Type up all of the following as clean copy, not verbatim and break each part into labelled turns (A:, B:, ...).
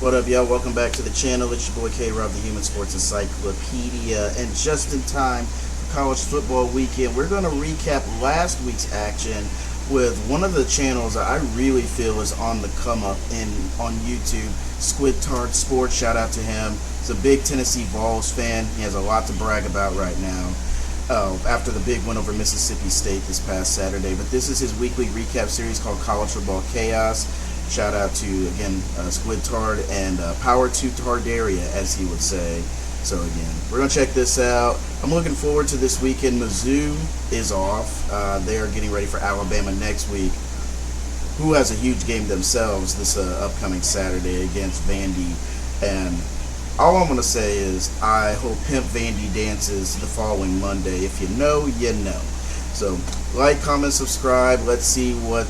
A: What up, y'all? Welcome back to the channel. It's your boy K-Rob, the Human Sports Encyclopedia. And just in time for college football weekend, we're going to recap last week's action with one of the channels that I really feel is on the come up on YouTube, Squid Tart Sports. Shout out to him. He's a big Tennessee Vols fan. He has a lot to brag about right now after the big win over Mississippi State this past Saturday. But this is his weekly recap series called College Football Chaos. Shout out to, again, Squid Tard and Power to Tardaria, as he would say. So, again, we're going to check this out. I'm looking forward to this weekend. Mizzou is off. They are getting ready for Alabama next week, who has a huge game themselves this upcoming Saturday against Vandy. And all I'm going to say is I hope Pimp Vandy dances the following Monday. If you know, you know. So, like, comment, subscribe. Let's see what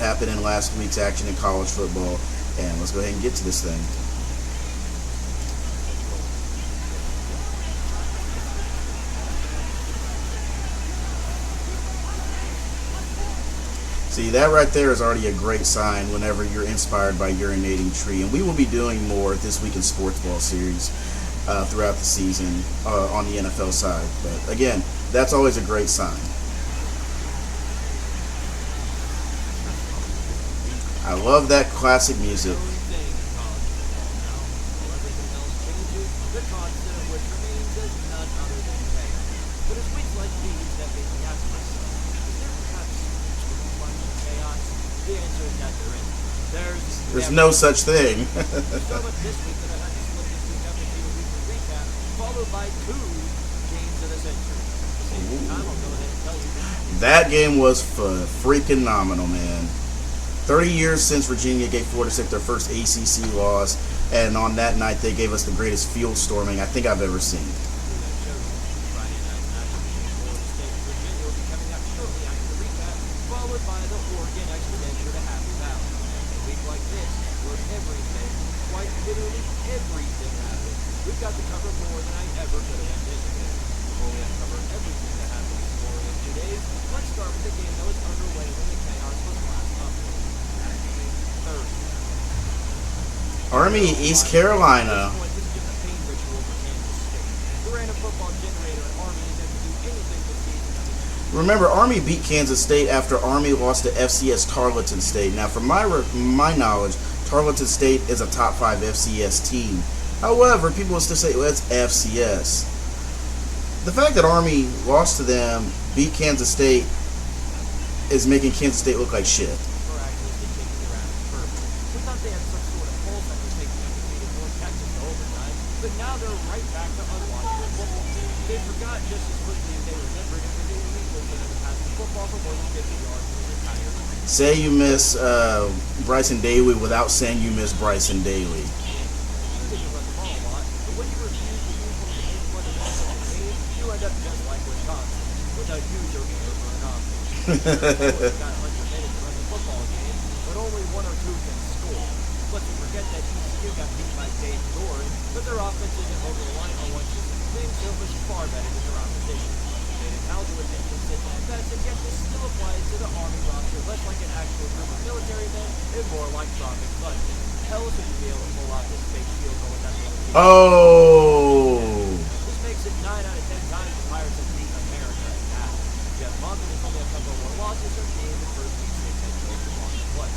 A: happened in last week's action in college football, and let's go ahead and get to this thing. See, that right there is already a great sign whenever you're inspired by Urinating Tree, and we will be doing more this week in Sports Ball series throughout the season on the NFL side. But again, that's always a great sign. I love that classic music. There's no such thing. That game was freaking phenomenal, man. 30 years since Virginia gave Florida State their first ACC loss, and on that night they gave us the greatest field storming I think I've ever seen.
B: We've got to cover more than I ever could have anticipated. Before we uncover everything that happened these glorious 2 days, let's start with the game that was underway when the chaos was last up. Thursday.
A: Army, East Carolina. Remember, Army beat Kansas State after Army lost to FCS Tarleton State. Now, from my knowledge, Tarleton State is a top 5 FCS team. However, people will still say, well, it's FCS. The fact that Army lost to them, beat Kansas State, is making Kansas State look like shit.
B: But now they're right back to unwatchable football. They forgot just as quickly as they remembered because they were able to pass the football for more than 50 yards in their entire.
A: Say you miss Bryson Daly without saying you miss Bryson Daly. You end up just like Wisconsin, with a huge arena for an offense. Got 100 minutes to run the football game, but only 1 or 2 can score. Let's forget that ECU got beat by Dave Doran, but their offense isn't over the line on one specific thing, so it was far better than their opposition. They didn't how to attempt to sit at best, and yet this still applies to the Army roster, less like an actual group of military men, and more like Tropic Thunder. Hell, if you'd be able to pull out this fake field goal with that little Oh!
B: Makes it 9 out of 10 times the Pirates have beaten America in half. Jeff Monken has only a couple more losses than being the first Week 6 head coach of Monken play.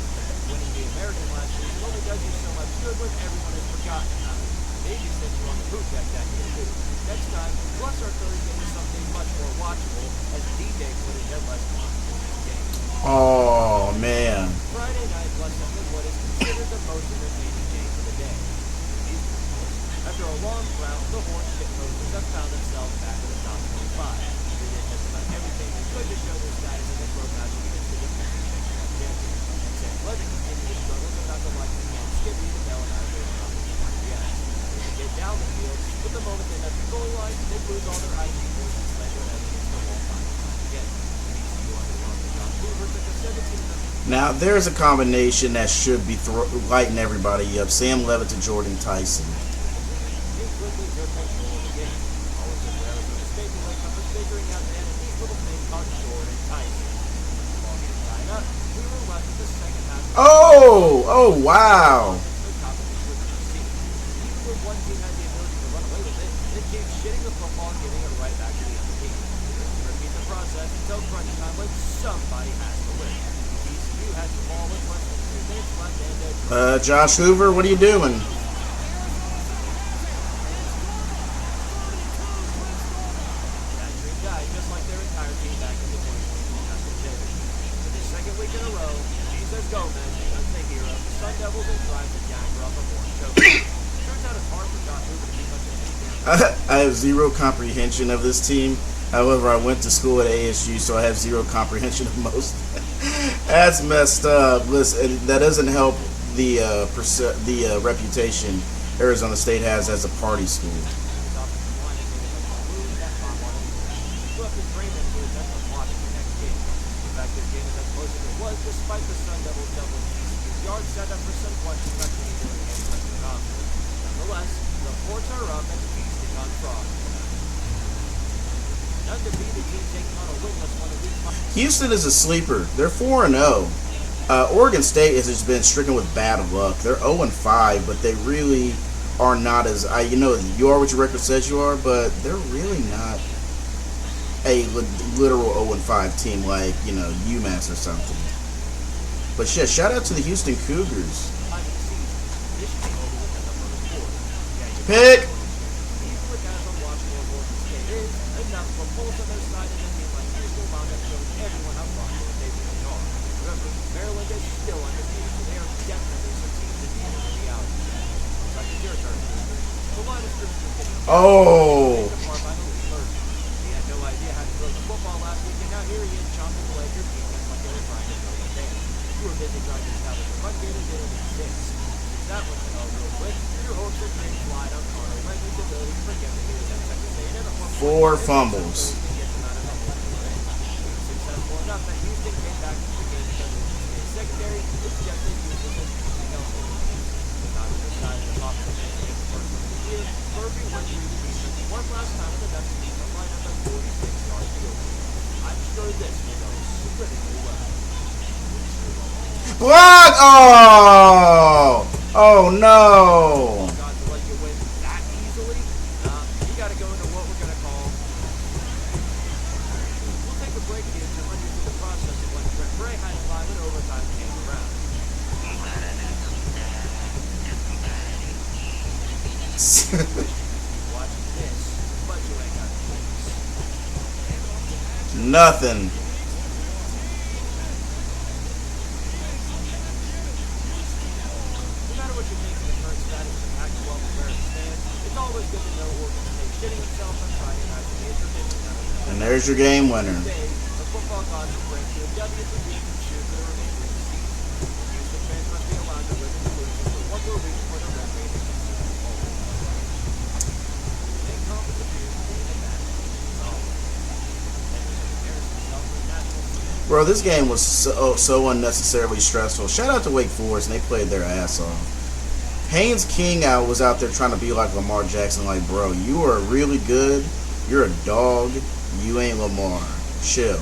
B: Winning the American last season only does you so much good when everyone has forgotten about it. Maybe send you on the boot deck that year too. Next time, plus our Thursday is something much more watchable as DJ footage at less than 1 game.
A: Oh, man.
B: Friday night plus something what is considered the most entertaining game of the day. After a long drought, the Horned Shitposers have found themselves back at the top 25. They did just about everything they could to show their status in this road match against the defending Big 12 champions. And San Pleasant continued to struggle without the likely man Skippy, the Bell, and Irish competition. Yes, they get down the field, but the moment they left the goal line, they lose all their IG points and sled their head against the wall time again. ECU underwhelmed with John Hoover took a 17-0.
A: Now, there's a combination that should be lighting everybody up. Sam Levitt to Jordan Tyson. Oh, wow.
B: one team had the ability to run away with it, then keep shitting the football and giving it right back to the other team. Repeat the process until crunch time when somebody has to win. ECU has the ball with less than 2 minutes left and
A: Josh Hoover, what are you doing?
B: that dream died just like their entire team back in the 2022 national championship. For the second week in a row, Jesus Gomez becomes the hero of the Sun Devils and drives the Jagger off a horn choke. Turns out it's hard for Josh Hoover to be much of anything.
A: I have zero comprehension of this team. However, I went to school at ASU, so I have zero comprehension of most. That's messed up. Listen, that doesn't help the reputation Arizona State has as a party school.
B: Despite the Sun Devils doubling ECU's yard set up for some questions about what he's doing against Western Conference. Nonetheless, the reports are up and feasting on Frog. An undefeated team taking on a winless one of these.
A: Houston is a sleeper. They're 4-0. Oregon State has just been stricken with bad luck. They're 0-5, but they really are not as you are what your record says you are, but they're really not a literal 0-5 team like UMass or something. But shit, shout out to the Houston Cougars. Pick.
B: Maryland is still undefeated, so they are definitely some teams that need in reality. Looks like it's your turn. The line of scrimmage was getting
A: Oh.
B: apart by the lead first. He had no idea how to throw the football last week, and now here he is chomping away at your defense like they were trying to throw a dance. You were busy trying to establish a run game and did it in 6. Since that one fell real quick, your hopes and dreams lied on Connor Wegman's ability to forget that he was at Texas A&M.
A: 4 fumbles.
B: Successful enough that Houston came back to the game because the secondary is just as useless as anything else on the team. Not on the side of the offense in the first one of the year, Murphy went through the defense one last time in the best team to line up a 46-yard field goal. I'm sure this will go swimmingly well.
A: Block! Oh! Oh no!
B: God, to let you win that easily? You got to go into what we're going to call. We'll take a break here to run you through the process of when Trent Bray had 5 in overtime came around. Watching this, but you ain't got the
A: Nothing.
B: No matter what you think of the current status of the Pac-12 and where it stands, it's always good to know Oregon State shitting himself on Friday night to major business.
A: And there's your game winner.
B: Today, the football gods will bring to a W to beat and shoot for the remainder of the season. Houston fans must be allowed to live in delusion for one more week for the referee to consider the bowl. Main conference appears to be in that.
A: Bro, this game was so unnecessarily stressful. Shout out to Wake Forest, and they played their ass off. Haynes King was out there trying to be like Lamar Jackson. Like, bro, you are really good. You're a dog. You ain't Lamar. Chill.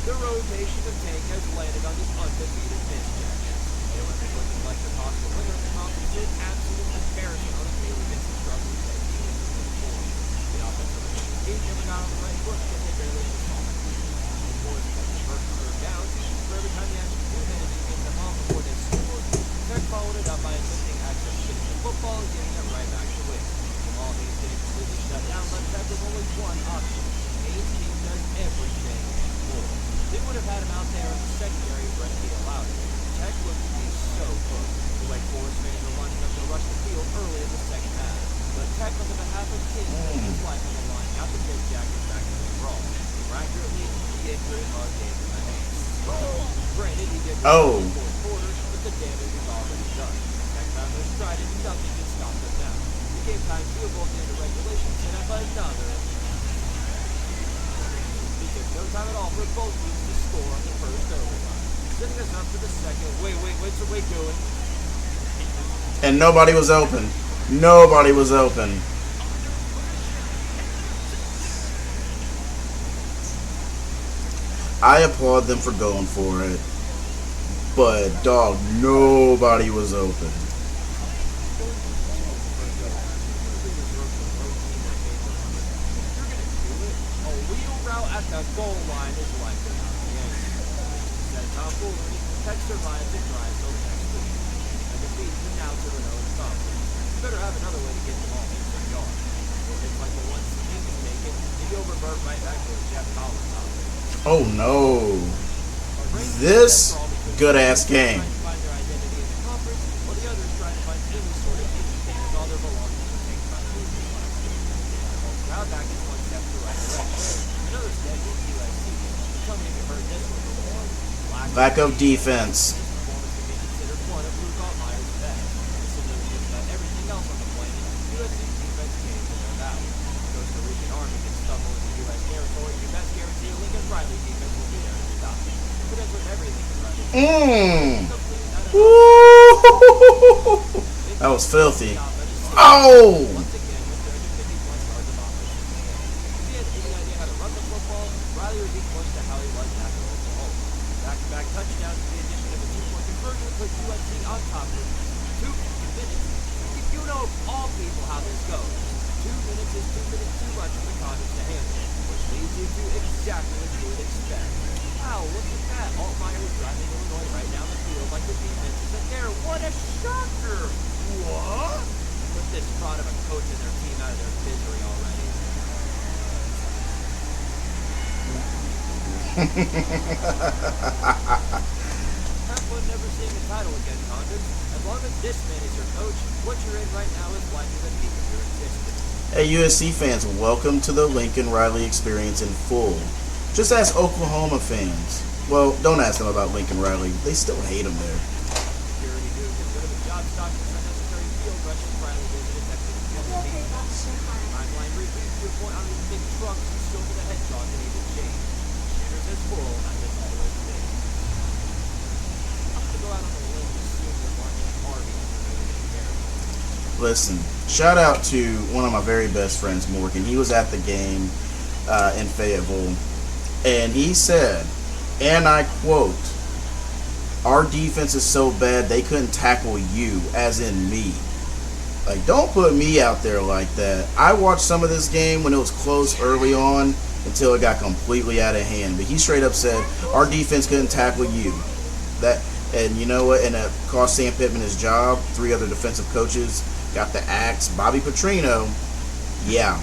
B: The rotation of Tank has landed on the undefeated Miss Jacket. They were looking like the possible winner of the conference in absolute embarrassment on a daily basis struggling to take the The offensive team never got on the right foot because they barely responded. The boys kept the first and third down, for every time the action team managed to get them off before they scored, Tech followed it up by attempting access shooting the football and getting them right back to win. All these getting completely shut down, but Tech was only one option. Haynes King does everything more. They would have had him out there in the secondary if Brett allowed it. Tech looked to be so close. The Wake Forest fans were lining up to rush the field early in the second half. But Tech, on the behalf of King, put his life on the line, got the Big Jackets back in the brawl. More accurately, he injured our game in the hands. Granted, he did in the fourth quarter, but the damage is already done. Tech found their stride and nothing can stop them now. The game time field goal at the end of regulation set up another. He took no time at all for both teams to score on the first overtime. Setting us up for the second. What's the Wake doing?
A: And nobody was open. Nobody was open. I applaud them for going for it. But, dog, nobody was open.
B: At the goal line is like the said Tom Foolery, Tech survives and drives till next week. And defeats the now 2-0 conference. You better have another way to get the ball into the yard. It's like the ones he can make it, and you'll revert right back to a Jeff Collins offense.
A: Oh no. This good ass game.
B: Trying to find their identity in the conference, while the others trying to find any sort of independence as all their belongings are taken by the movie. Crowd back is one step to the right direction. Another step is USC. Tell me if you heard this one before.
A: Lack of defense.
B: This performance can be considered one of Luke Altmaier's best. Similar to just about everything else on the planet, USC's defense games in their valley. Costa Rican Army can stumble into U.S. territory. Your best guarantee a Lincoln Riley defense will be there to stop. But as with every Lincoln Riley
A: That was filthy. Oh!
B: Once again, with 350-plus yards of offense. If he had any idea how to run the football, Riley would be close to how he was after Oklahoma. Back-to-back touchdowns with the addition of a two-point conversion put USC on top of 2 minutes. You know all people how this goes. 2 minutes is 2 minutes too much for the Convicts to handle, which leads you to exactly what you would expect. Wow, look at that. Altmaier is driving Illinois right down the field like the defense isn't there. What a shocker! What? Put this fraud of a coach and their team out of their misery already. Have fun never seeing a title again, Condon. As long as this man is your coach, what you're in right now is likely the peak of your existence.
A: Hey, USC fans, welcome to the Lincoln Riley experience in full. Just ask Oklahoma fans. Well, don't ask them about Lincoln Riley. They still hate him there.
B: Security do get rid of a job stock for unnecessary field rushes. Riley visited Texas timeline repeats to a point on these big trucks and still to the hedgehog and even change. Shooters as full as it's always been. I'm going to go out on a limb and assume that Marcus Harvey is related to Harry.
A: Listen, shout out to one of my very best friends, Morgan. He was at the game in Fayetteville, and he said, and I quote, "Our defense is so bad they couldn't tackle you," as in me. Like, don't put me out there like that. I watched some of this game when it was close early on until it got completely out of hand. But he straight up said, "Our defense couldn't tackle you." And you know what? And it cost Sam Pittman his job. 3 other defensive coaches got the axe. Bobby Petrino, yeah,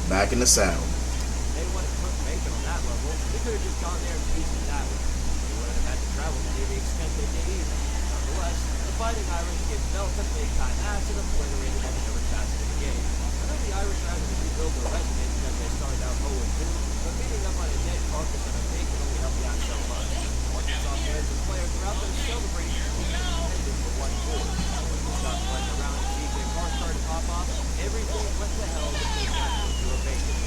A: back in the saddle.
B: They wanted to put bacon on that level. They could have just gone there and pieced it that way. They wouldn't have had to travel to the extent they did either. Nonetheless, the Fighting Irish give Belt a big-time ass and obliterated every other facet of the game. I know the Irish are having to rebuild their resume because they started out 0-2, but beating up on a dead carcass of a pig can only help you out so much. Arkansas fans and players are out there celebrating their team ended for one quarter. When the stuff went around and DJ Carr started to pop off, everything went to hell and came back into a bacon.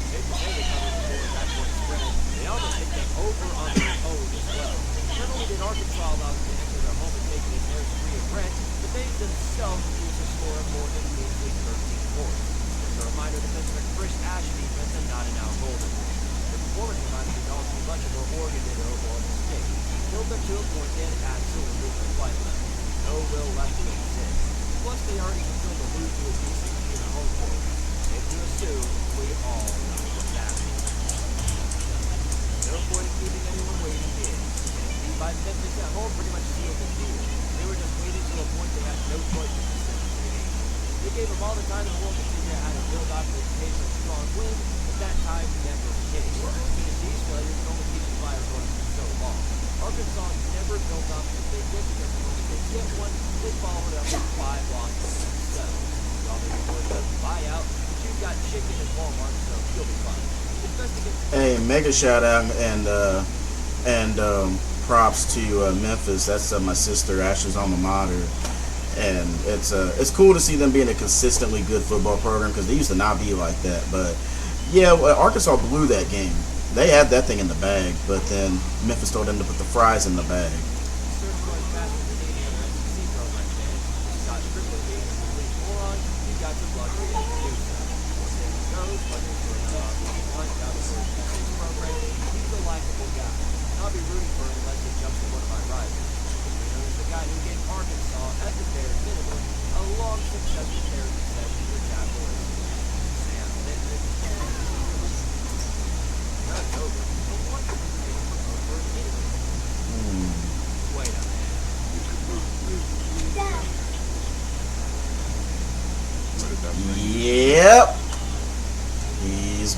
B: They recovered the quarterback point spread. They almost hit them over on their toes as well. Not only did Arkansas allow them to enter their home and take it as theirs free of rent, but they themselves used to score more than measly 13 points. Just a reminder that this is a Chris Ash defense and not an Al Golden. The performance reminded me all too much of what Oregon did to Oklahoma State. Killed them to a point they had absolutely no fight left. No will left to exist. Plus, they already fulfilled the lose to a decent team at home court. And to assume we all know what that means. No point in keeping anyone waiting in. And by Memphis at home pretty much sealed the deal. They were just waiting to a point they had no choice but to send the game. They gave them all the time in the world to figure out how to build off the occasion of strong win, but that time never came. Tennessee's failure can only keep the fire going for so long. Arkansas never built off the big win because when they get one, they followed up with 5 losses themselves. While they were the buyout, but you've got chicken at Walmart, so you'll be fine. It's best to get.
A: Hey, mega shout out and props to Memphis. That's my sister Ashley's alma mater, and it's cool to see them being a consistently good football program because they used to not be like that. But yeah, Arkansas blew that game. They had that thing in the bag, but then Memphis told them to put the fries in the bag. He's a likable guy.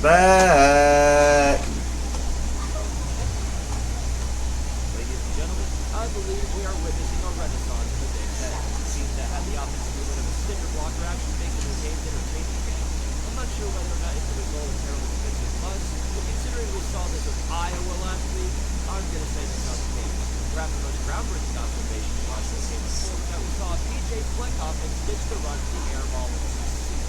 A: back.
B: Ladies and gentlemen, I believe we are witnessing a renaissance in the Big Ten. Teams that have the offensive movement of a cinder block are actually making their games entertaining again. I'm not sure whether or not it's the result of terrible defensive bust, but considering we saw this with Iowa last week, I'm going to say that's not the case. Perhaps the most groundbreaking observation in watching this game unfold is that we saw a PJ Fleck offense ditch the run to the air ball and succeed.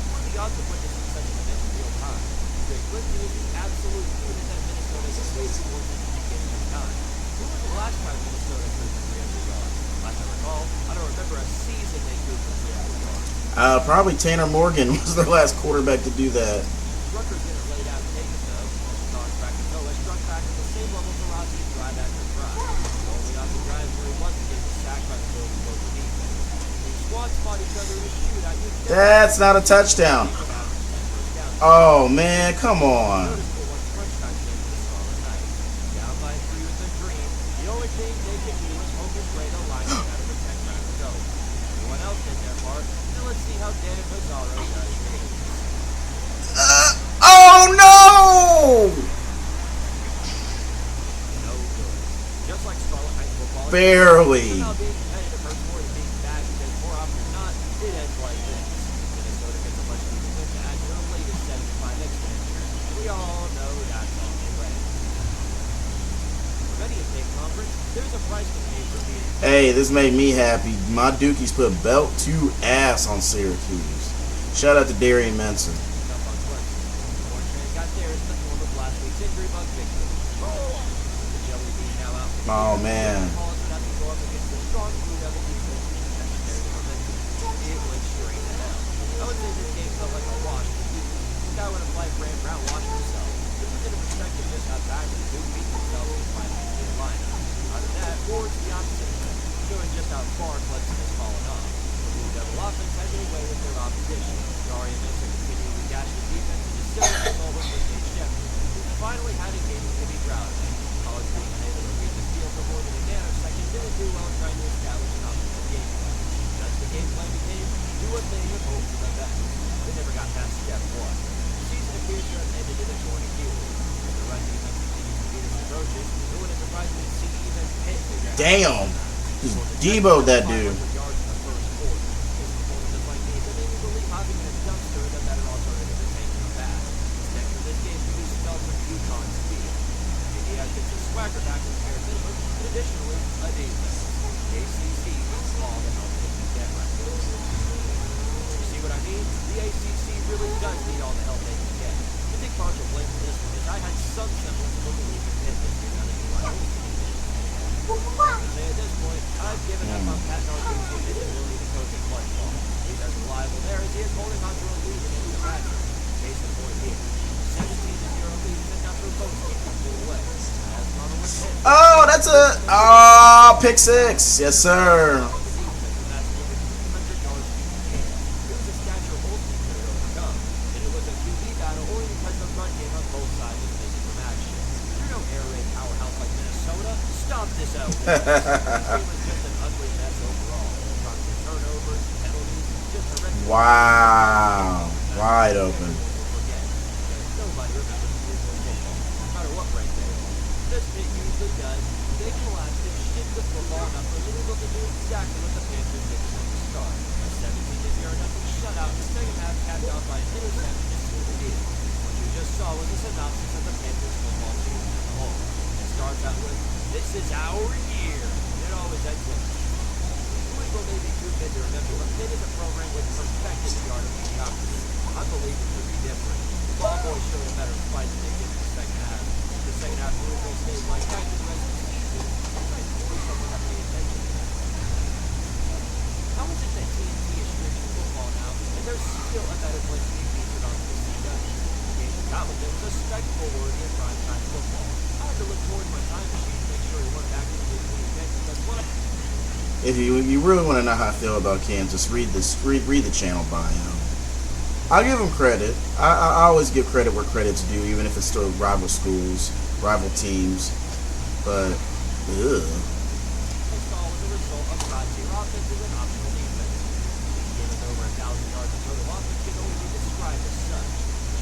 B: What are the odds of witnessing such an event in real time? Greg Lindsey is the absolute unit that Minnesota has waited for since the beginning of time. When was the last time Minnesota threw for 300 yards? Last I recall, I don't remember a season they threw for 300 yards.
A: Probably Tanner Morgan was their last quarterback to do that.
B: Rutgers didn't lay down and take it, though. Sean Krakatoa struck back at the same level of velocity drive after drive. The only offensive drive where he wasn't getting sacked by the Philly local defense. When squads fought each other in a shootout, you
A: That's not a touchdown. Oh, man, come on.
B: Down by 3 with the dream. The only thing they could do was hope and pray the line out of the 10 round go. Everyone else did their part. Now let's see how Dan Pizarro does his.
A: Oh, no!
B: No good. Just like Scarlet High football.
A: Barely.
B: Somehow being competitive hurts more than being bad because more often than not, it ends like this. Minnesota gets a much deeper win to add to their latest 75 expansion. We all know that's on the way. For many a big conference, there's a price to pay for being.
A: Hey, this made me happy. My Dukies put belt to ass on Syracuse. Shout out to Darian Menson.
B: Up on Clemson. Orange fans got theirs in the form of last week's injury bug victory. The Jelly Bean now out.
A: Oh, man.
B: Collins would have to go up against the strong Blue Devil defense that can carry the momentum. It went straight to hell. I would say this game felt like a wash. The guy went and played Brand Brown washed himself. To put into perspective just how badly Duke beat himself in the final lineup. Out of that, or it's the opposite effect, showing just how far Clemson has fallen off. The Blue Devil offense has their way with their opposition. Darian Menson continually gashed the defense and just silly result with Nate Shepard, who finally had a game to be proud of. College being unable to read the field for more than a nanosecond didn't do well in trying to establish an offensive game plan. That's the game plan became do a thing and hope for the best. They never got past step 1. The season appears to have ended in a torn Achilles. The run defense continues to be this atrocious. It wouldn't surprise me to see even Pitt figure out.
A: Damn. Just deboed that dude.
B: Yards in the first quarter. His performances like these that made me believe hopping in a dumpster is a better alternative than taking a bath. Next to this game could be spelled with UConn speed. Indiana gets a swagger back in the bare minimum, and additionally, a defense. The ACC needs all the help they can get right now. You see what I mean? The ACC really does need all the help they can get. I think partial blame for this one is I had some semblance of a belief in Pitt this year now that you like it. Say at this point, I've given up on Pat Narduzzi's ability to coach a clutch ball. He's as reliable there as he is holding on to a lead against the Packers. Case in point here. 17-0 lead is enough for both teams to pull away. As Ronald was hit.
A: Oh, that's pick 6. Yes, sir.
B: Stop this out. It was just an ugly mess overall. Constant turnovers, penalties, just horrendous.
A: Wow. Wide open.
B: Nobody remembers the original football, no matter what rank they are. This bit usually does. They collapsed and shift the football enough for Louisville to do exactly what the Panthers did from the start. A 17-0 shutout in the second half capped off by an interception to seal the deal. What you just saw was a synopsis of the Panthers football team as a whole. It starts out with, "This is our year." It always ends with, Louisville may be too good to remember, but Pitt is a program with perfected the art of mediocrity. I believe it could be different. The ball boys showed a better fight than they did in the second half. In the second half, Louisville stayed like that for the rest of the season. It's nice to see someone that paid attention to that. How is it that TNT is streaming football now, and there's still a better place to be featured on the CW? The game in College was a spectacle worthy of primetime football. I had to look towards my time machine to make sure we weren't back in the mid-2010s, because what
A: If you really want to know how I feel about Kansas, read the channel bio. I'll give them credit. I always give credit where credit's due, even if it's still rival schools, rival teams. But, ugh.
B: I saw was a result of God-tier offenses and optional defense. Giving over 1,000 yards of total offense can only be described as such.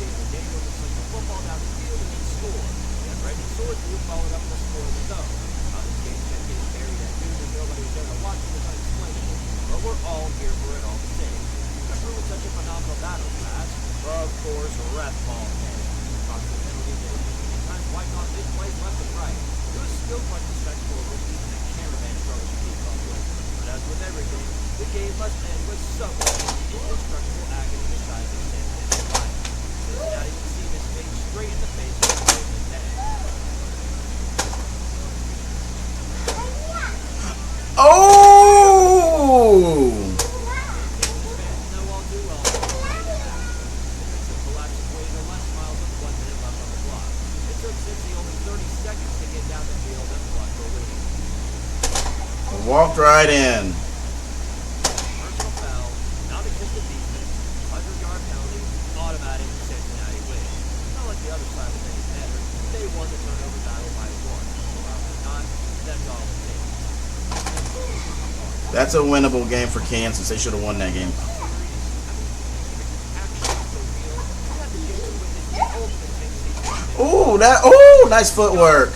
B: Jalen Daniels is such a football down the field and then score. And Brendan Swordsby followed up the score of his own. How this game kept getting buried at noon and nobody was there to watch it was unexplainable. But we're all here for it all the same. Remember with such a phenomenal battle class? Of course, ref ball head. Talked to penalties at inconvenient times, wiped on big plays left and right. It was still quite the spectacle of what even the cameraman struggled to keep up with. But as with everything, the game must end with someone in indestructible agony the size of San Diego. Cincinnati can see this fate straight in the face with a golden head.
A: Oh!
B: Fans know all too well what the way to happen. The collapse weighted the less miles with 1 minute left on the clock. It took Cincy only 30 seconds to get down the field and plug the lead.
A: Walked right in.
B: Personal foul, non-existent defense, 100-yard penalty, automatic Cincinnati win. Not like the other side was any better. They won the turnover battle by 1. More often than not, that's all it takes.
A: That's a winnable game for Kansas. They should have won that game. Oh, nice footwork.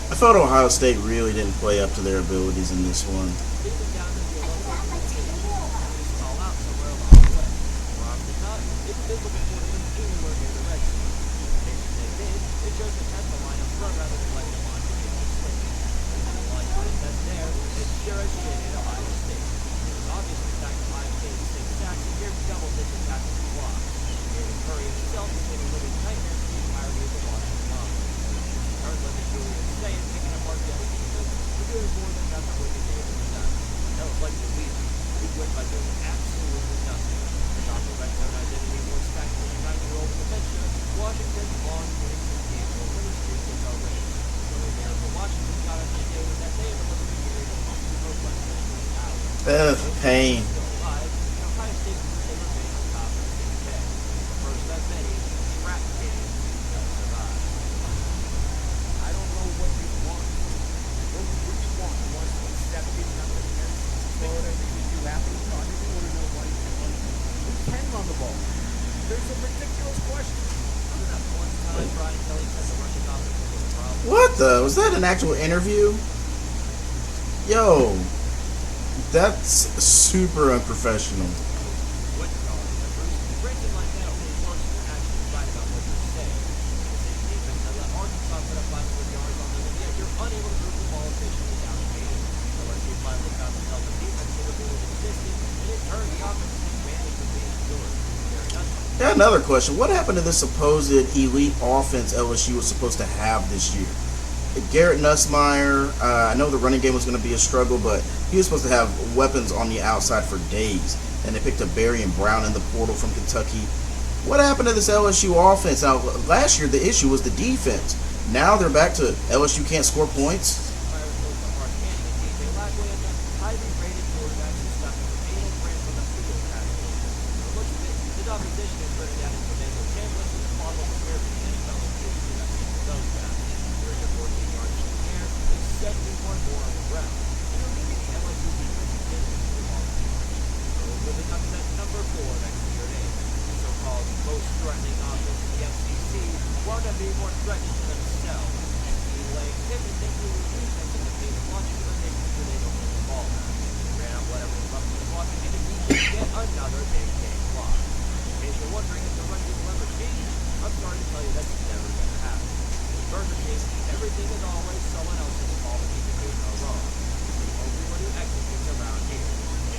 A: I thought Ohio State really didn't play up to their abilities in this one. Ugh, pain. What the? Was that an actual interview? Yo, that's super unprofessional. Got another question. What happened to this supposed elite offense LSU was supposed to have this year? Garrett Nussmeier, I know the running game was going to be a struggle, but he was supposed to have weapons on the outside for days. And they picked up Barry and Brown in the portal from Kentucky. What happened to this LSU offense? Now, last year the issue was the defense. Now they're back to LSU can't score points.
B: I'm sorry to tell you that's never going to happen. In Burger King, everything is always someone else's fault if you can do no wrong. The only one who executes around here,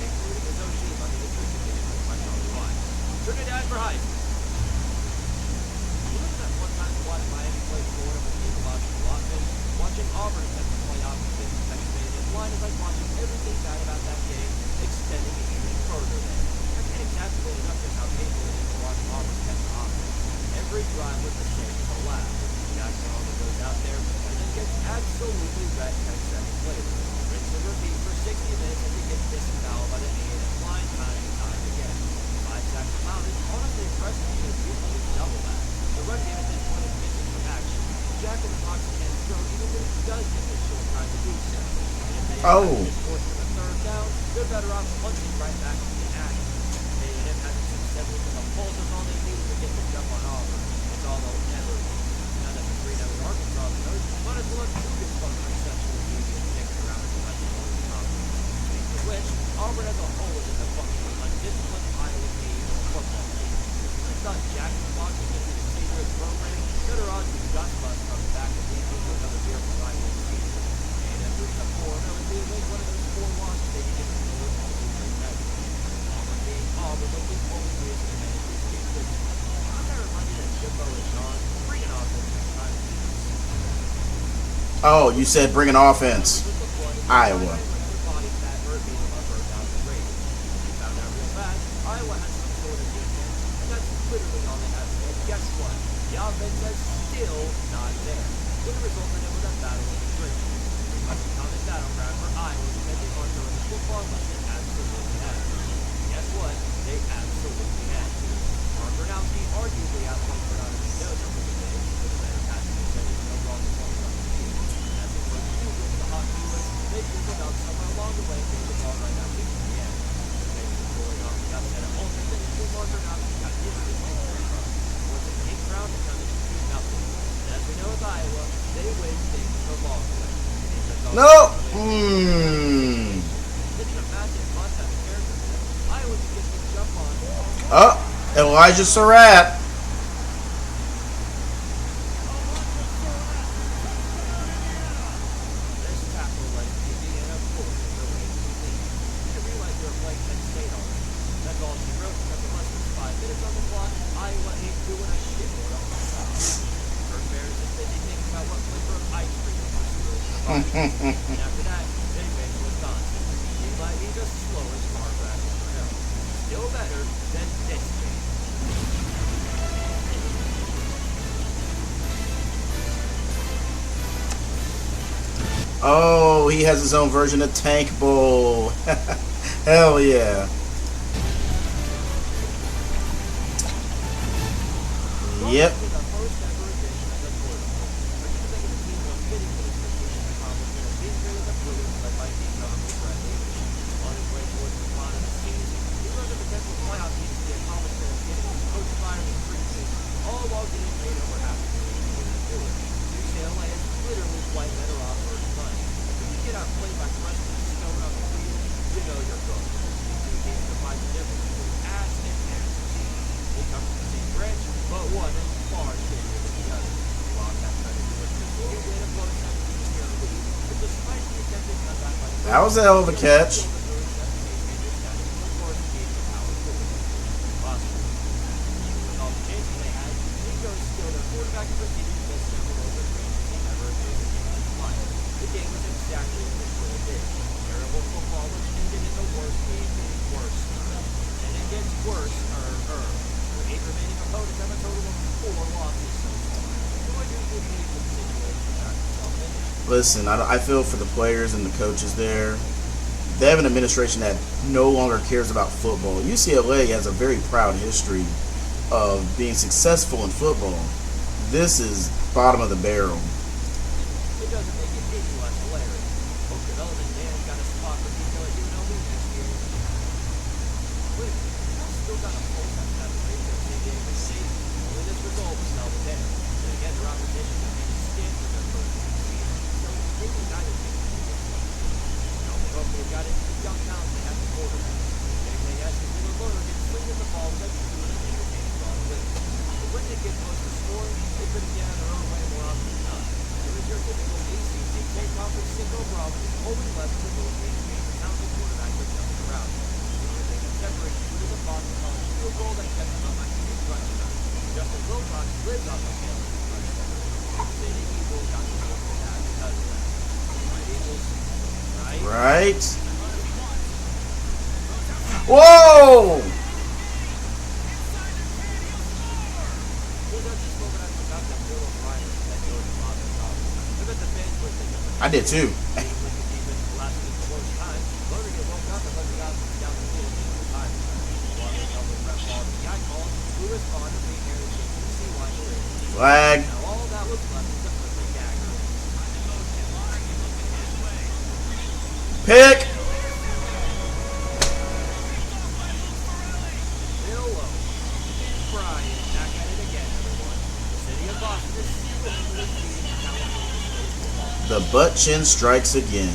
B: including the Zoshima, the district manager, my fellow wife. Trinidad for Heist. Remember that one time we watched Miami play Florida with the illogical offense? Watching Auburn attempt to play opposite the Pennsylvania line is like watching everything bad about that game extending it even further there. I can't encapsulate enough just how painful it is to watch Auburn catch the offense. Every drive was the same to last. Jackson Arnold goes out there and then gets absolutely wrecked 10 seconds later. Rinse and repeat for 60 minutes and he gets disemboweled by the A&M line time and time again. 5 sacks allowed is honestly impressive because usually it's double that. The run game at this point is missing from action. Jackson and Fox can't throw even when he does get this short time to do so. And if they have to force him a third down, they're better off punching right back into the action. A&M having some semblance of a pulse is all they need to get the jump on Auburn. It's all they'll ever need. Now that the 3-0 Arkansas coach might as well have two dysfunctional sexual deviants mixed around in the legislative conference. Speaking of which, Auburn as a whole is a functional, undisciplined Iowa team football team. I thought Jackson Fox was going to be the savior of the program. Better odds with Gus Bus comes back and leads into another beer for Iowa season. A&M moving up 4-0 and being one of those 4 losses they can get to know all the way next. Auburn being Auburn was the only reason to manage this game this year. I'm going to remind you that Jimbo is gone. Bring an offense next time.
A: Oh, you said bring an offense. Iowa.
B: Body fat or beat them up or down the grade. We found out real fast. Iowa has some sort of defense, and that's literally all they have. And guess what? The offense is still not there. It resulted in with a battle of attrition. Pretty much a common battleground for Iowa depending on throwing the football like they absolutely have. Guess what? They absolutely had to. Mark Gronowski arguably outplayed Bernardo Mendoza for the day with a better passing percentage and overall performance on the field. As it was Google to the hot viewers, they figured out somewhere along the way getting the ball right out to the end. Maybe pulling off the upset at Olsen, then Mark Gronowski got hit with the was an 8th round to come in 2-0. And as we know with Iowa, they win things the long way.
A: No.
B: Hitting a massive must have a character for them. Iowa can get the jump on.
A: Oh, Elijah Surratt.
B: This tackle led Indiana forward in the way to the lead. You didn't realize they were playing Penn State already. That's all she wrote because in less than 5 minutes on the clock, Iowa ain't doing a shit more on the side. Kirk Ferentz is busy thinking about what flavor of ice cream he wants to go to buy. And after that, they face Wisconsin. He might be the slowest car crash ever known. Still better than this game.
A: Oh, he has his own version of Tank Bowl. Hell yeah. Yep. That was a hell of a catch. Listen, I feel for the players and the coaches there. They have an administration that no longer cares about football. UCLA has a very proud history of being successful in football. This is bottom of the barrel.
B: It doesn't make it any less hilarious. Hope development man's got a spot for detail at UNLV next year. Wait, I still got a pulse after that radio St. David State. Only this result was held a day. Then again, their opposition was making Stanford their first season. So they can guide it. They've got into the young talent they have the quarterback. JKS and Miller Loder get swinging the ball like doing an entertaining ball with. But when they get close to accomplished single overall with his only left in the middle game against the talented quarterback with Justin around. The only thing that separates him is a Boston College field goal that kept him up by 2 crunch time. Justin Wilcox lives off the tail of his crunch time. The City Eagles got the whole for that because of that. Right, Eagles? Right?
A: Right. Whoa! I did too. Flag. Pick. The butt chin strikes again.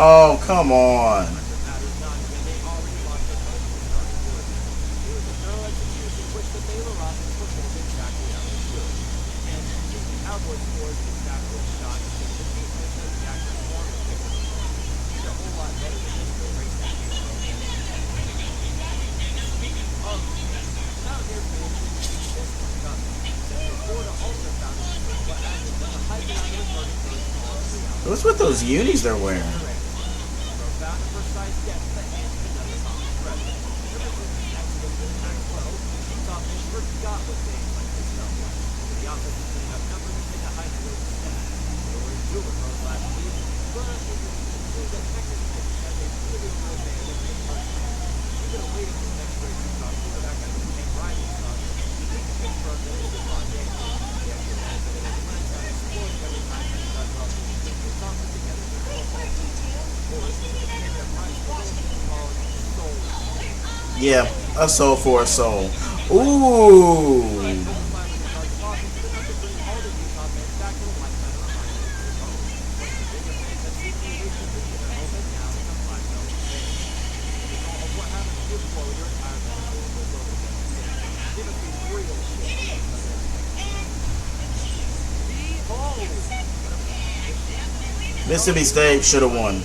A: Oh, come on. What's with those unis they're wearing? Yeah, a soul for a soul. Ooh. Mississippi State should have won.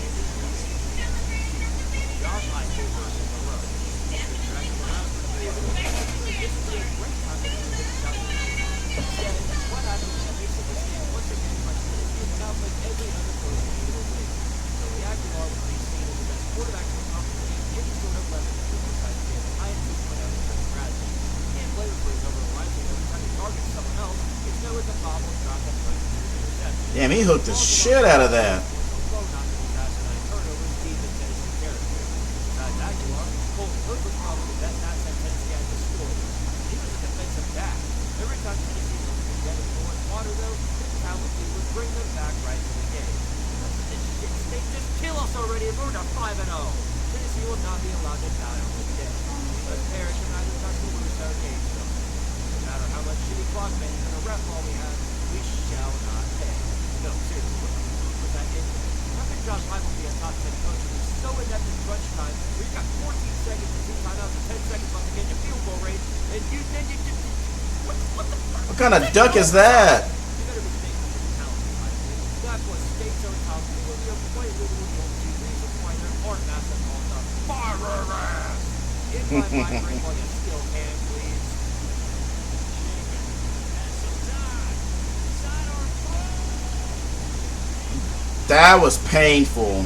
A: Damn, he hooked the shit out of that. What kind of duck is that? That was painful.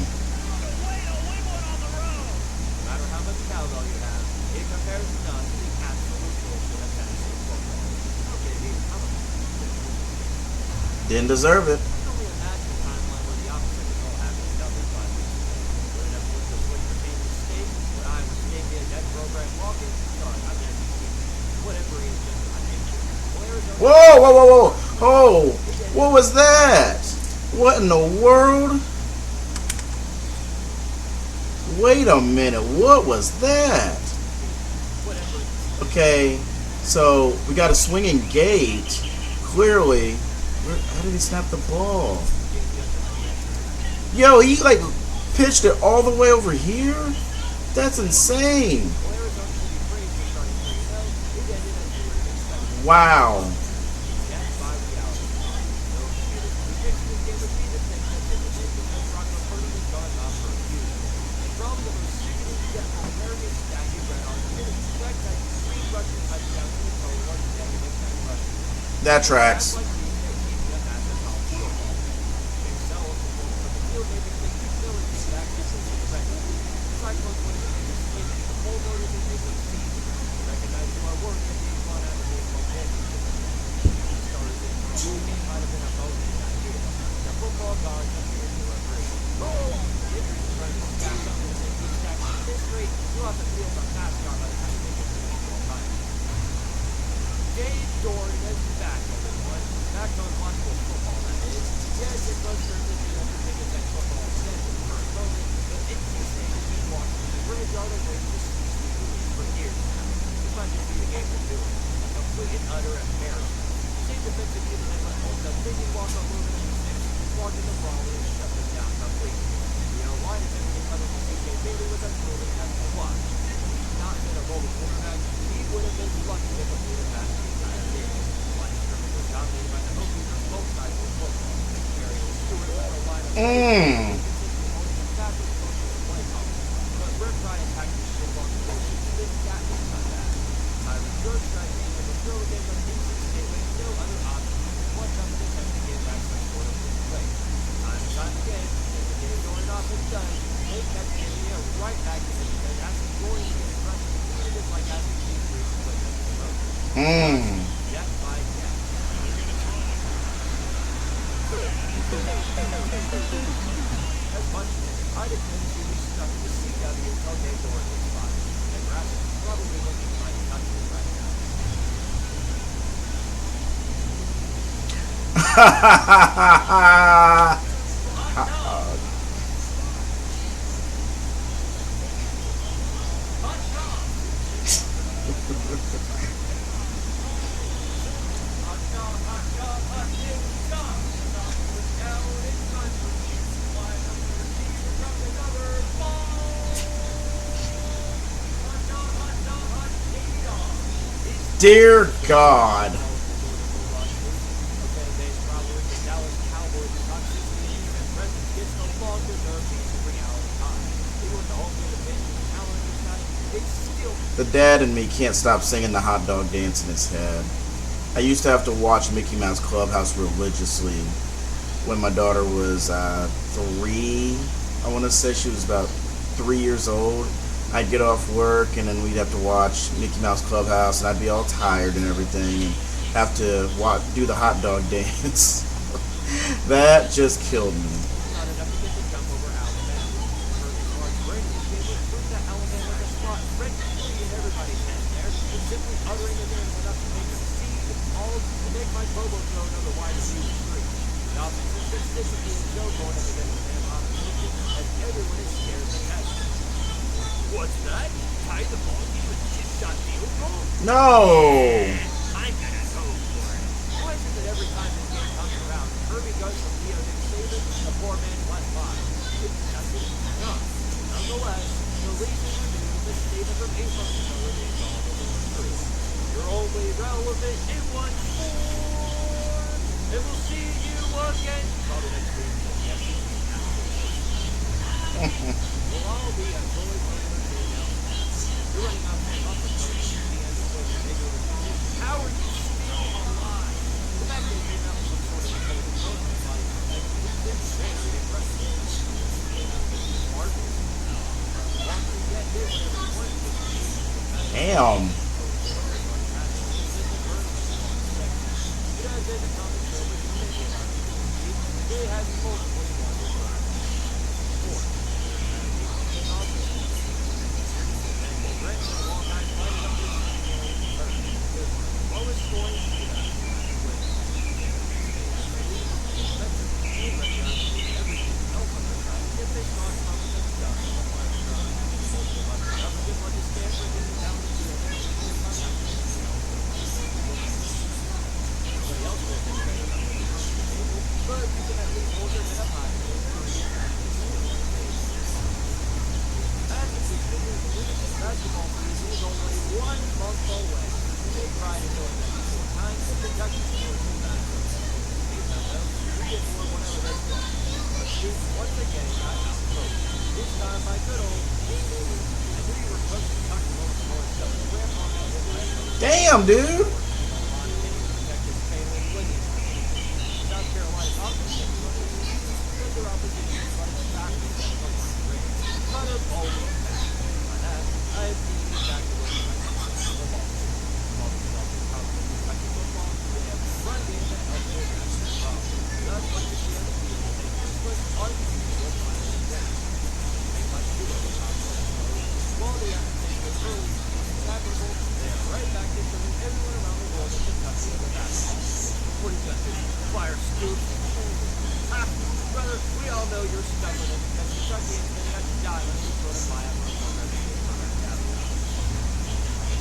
A: Didn't deserve it. Whoa, whoa, whoa, whoa. Oh, what was that? What in the world? Wait a minute. What was that? Okay, so we got a swinging gate. Clearly, how did he snap the ball? Yo, he like pitched it all the way over here? That's insane. Wow. That tracks. Dear God. The dad in me can't stop singing the hot dog dance in his head. I used to have to watch Mickey Mouse Clubhouse religiously when my daughter was 3. I want to say she was about 3 years old. I'd get off work and then we'd have to watch Mickey Mouse Clubhouse and I'd be all tired and everything and have to do the hot dog dance. That just killed me.
B: What's that? Tie the ball game with a chip-shot field goal?
A: No!
B: I'm gonna go for it. Why is it that every time this game comes around, Kirby goes from Leo to Saban, the poor man's left behind? It's just enough. Nonetheless, the reason we're doing this statement from April remains all the more true. You're only relevant in one form, and we'll see you again. Probably next week. We'll all be a fully you're running out of muscle coach at the end of the regular season. How are you still alive? The fact that they came out with some sort of incredible growth in body is very impressive. Smart. Walker yet did whatever he wanted to.
A: Damn.
B: He has multiple team once again got outscored. This time by good old King Louis. I knew you were close to tucking a little more stuff. Grab on that hit last time.
A: Damn, dude.
B: On hitting protected Taylor Williams. South Carolina's offense can be running easy with their opposition running backwards at the line of range. Hunter always back. By that, I have seen you back to where you like to put the ball. All these offensive confidence in back to football, they have a run game that helps their guys as well. That's what you see on the field. They useless, unusual final game. They much do it with confidence. Quality application of early season tackle, they are right back to showing everyone around the world that Kentucky is a basketball. What are you gonna do? Fire Scoop? Ha! Brother, we all know you're stubborn and because Kentucky is going to have to die when we sort of fly out from program to get from our capital.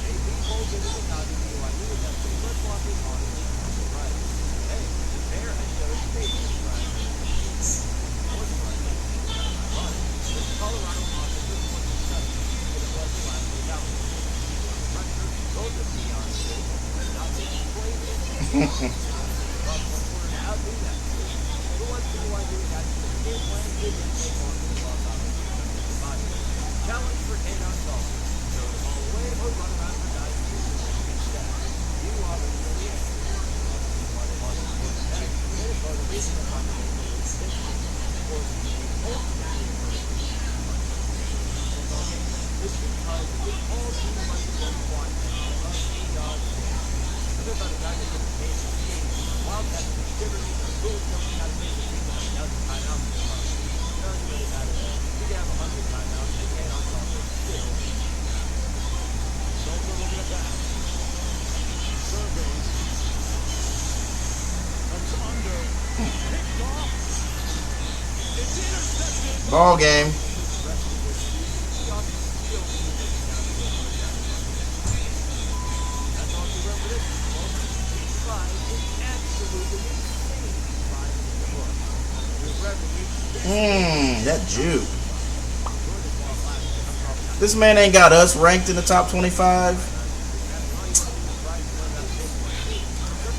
B: AP Bowl given the nod to BYU with that flip-flopping on the right. Hey, the Bear has showed speed in this drive. Fourth right. Ironic. This Colorado offensive was successful than it was the last week out. Pressure, both of Deion did, but not being played in. Rough one quarter to outdo that. Who wants BYU got to the game plan didn't take on the loss offensive body. Challenge for Kaden Sullivan. Throw the ball away or run around for guys to use instead. You already know the answer. Why they lost the quarterback. They for the reason the combination was different. Or the ultimately it's because it's all too much of a quantity of chaos. Other about a guy that gets paid for skating. Wildcats are shivering. Bulls don't know how to make a team with a dozen timeouts in the run. Doesn't really matter though. You can have 100 timeouts and can't on offense still. Don't look at that. Survey. Comes under. Picked off. It's intercepted.
A: Ball game. That juke. This man ain't got us ranked in the top 25.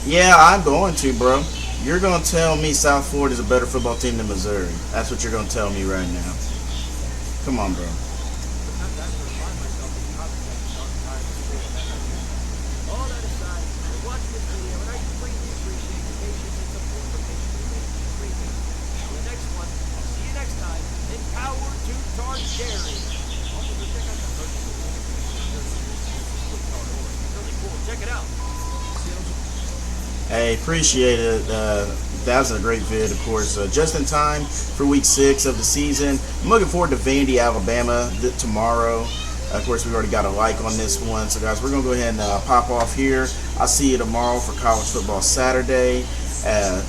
A: Yeah, I'm going to, bro. You're going to tell me South Florida is a better football team than Missouri. That's what you're going to tell me right now. Come on, bro.
B: Check it out.
A: Hey, appreciate it. That was a great vid, of course. Just in time for week 6 of the season. I'm looking forward to Vandy, Alabama tomorrow. Of course, we've already got a like on this one. So, guys, we're going to go ahead and pop off here. I'll see you tomorrow for College Football Saturday.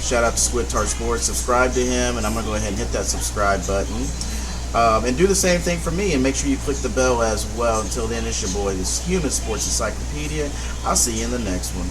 A: Shout out to Squid Tart Sports. Subscribe to him, and I'm going to go ahead and hit that subscribe button. And do the same thing for me, and make sure you click the bell as well. Until then, it's your boy, this Human Sports Encyclopedia. I'll see you in the next one.